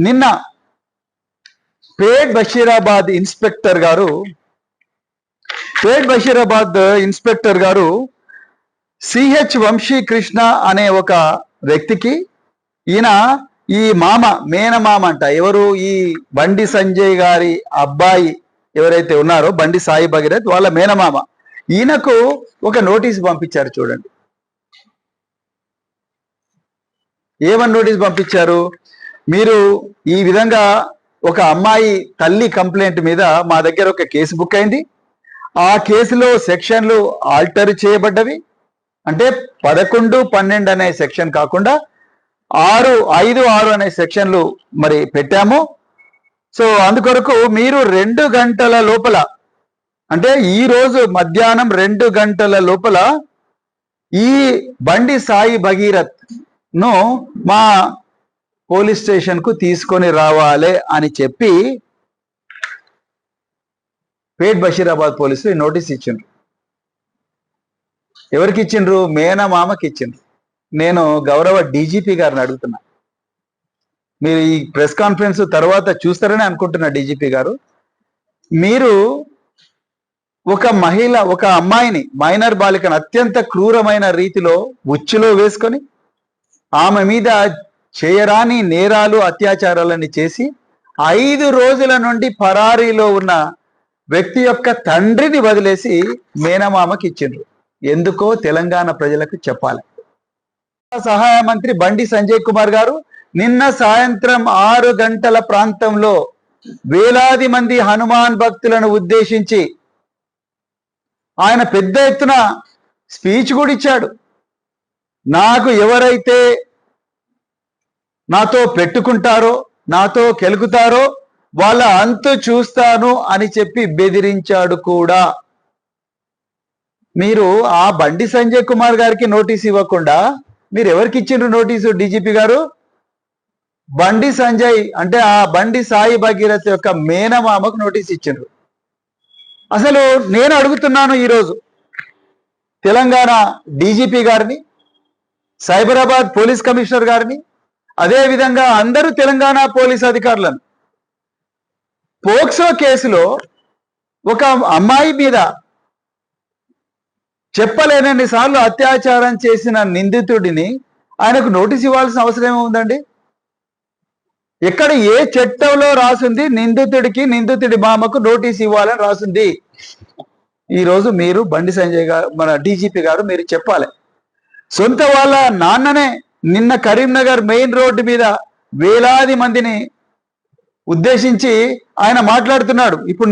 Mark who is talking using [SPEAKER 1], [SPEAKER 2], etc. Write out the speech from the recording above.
[SPEAKER 1] నిన్న పేట్ బషీరాబాద్ ఇన్స్పెక్టర్ గారు సిహెచ్ వంశీకృష్ణ అనే ఒక వ్యక్తికి, ఈయన ఈ మేనమామ అంట, ఎవరు ఈ బండి సంజయ్ గారి అబ్బాయి ఎవరైతే ఉన్నారో బండి సాయి భగీరథ్ వాళ్ళ మేనమామ, ఈయనకు ఒక నోటీస్ పంపించారు. చూడండి ఏమని నోటీస్ పంపించారు. మీరు ఈ విధంగా ఒక అమ్మాయి తల్లి కంప్లైంట్ మీద మా దగ్గర ఒక కేసు బుక్ అయింది. ఆ కేసులో సెక్షన్లు ఆల్టర్ చేయబడ్డవి. అంటే 11, 12 అనే సెక్షన్ కాకుండా 6, 5, 6 అనే సెక్షన్లు మరి పెట్టాము. సో అందుకొరకు మీరు 2 గంటల లోపల, అంటే ఈ రోజు మధ్యాహ్నం 2 గంటల లోపల ఈ బండి సాయి భగీరథ్ ను మా పోలీస్ స్టేషన్ కు తీసుకొని రావాలి అని చెప్పి పేట్ బషీరాబాద్ పోలీసులు నోటీస్ ఇచ్చిండ్రు. ఎవరికి ఇచ్చిండ్రు? మేనమామకి ఇచ్చిండ్రు. నేను గౌరవ డీజీపీ గారిని అడుగుతున్నా, మీరు ఈ ప్రెస్ కాన్ఫరెన్స్ తర్వాత చూస్తారని అనుకుంటున్నా. డీజీపీ గారు, మీరు ఒక అమ్మాయిని, మైనర్ బాలికను అత్యంత క్రూరమైన రీతిలో ఉచ్చులో వేసుకొని ఆమె మీద చేయరాని నేరాలు, అత్యాచారాలని చేసి 5 రోజుల నుండి పరారీలో ఉన్న వ్యక్తి యొక్క తండ్రిని వదిలేసి మేనమామకి ఇచ్చిండ్రు. ఎందుకో తెలంగాణ ప్రజలకు చెప్పాలి. సహాయ మంత్రి బండి సంజయ్ కుమార్ గారు నిన్న సాయంత్రం 6 గంటల ప్రాంతంలో వేలాది మంది హనుమాన్ భక్తులను ఉద్దేశించి ఆయన పెద్ద ఎత్తున స్పీచ్ కూడా ఇచ్చాడు. నాకు ఎవరైతే నాతో పెట్టుకుంటారో, నాతో కెలుకుతారో వాళ్ళ అంతు చూస్తాను అని చెప్పి బెదిరించాడు కూడా. మీరు ఆ బండి సంజయ్ కుమార్ గారికి నోటీస్ ఇవ్వకుండా మీరు ఎవరికి ఇచ్చిండ్రు నోటీసు? డీజీపీ గారు, బండి సంజయ్ అంటే ఆ బండి సాయి భగీరథ్ యొక్క మేనమామకు నోటీస్ ఇచ్చిండ్రు. అసలు నేను అడుగుతున్నాను ఈరోజు తెలంగాణ డీజీపీ గారిని, సైబరాబాద్ పోలీస్ కమిషనర్ గారిని, అదే విధంగా అందరూ తెలంగాణ పోలీస్ అధికారులను, పోక్సో కేసులో ఒక అమ్మాయి మీద చెప్పలేనన్ని సార్లు అత్యాచారం చేసిన నిందితుడిని ఆయనకు నోటీస్ ఇవ్వాల్సిన అవసరం ఏముందండి? ఎక్కడ ఏ చట్టంలో రాసింది నిందితుడికి, నిందితుడి మామకు నోటీస్ ఇవ్వాలని రాసింది? ఈరోజు మీరు బండి సంజయ్ గారు, మన డీజీపీ గారు, మీరు చెప్పాలి. సొంత వాళ్ళ నాన్ననే నిన్న కరీంనగర్ మెయిన్ రోడ్డు మీద వేలాది మందిని ఉద్దేశించి ఆయన మాట్లాడుతున్నాడు. ఇప్పుడు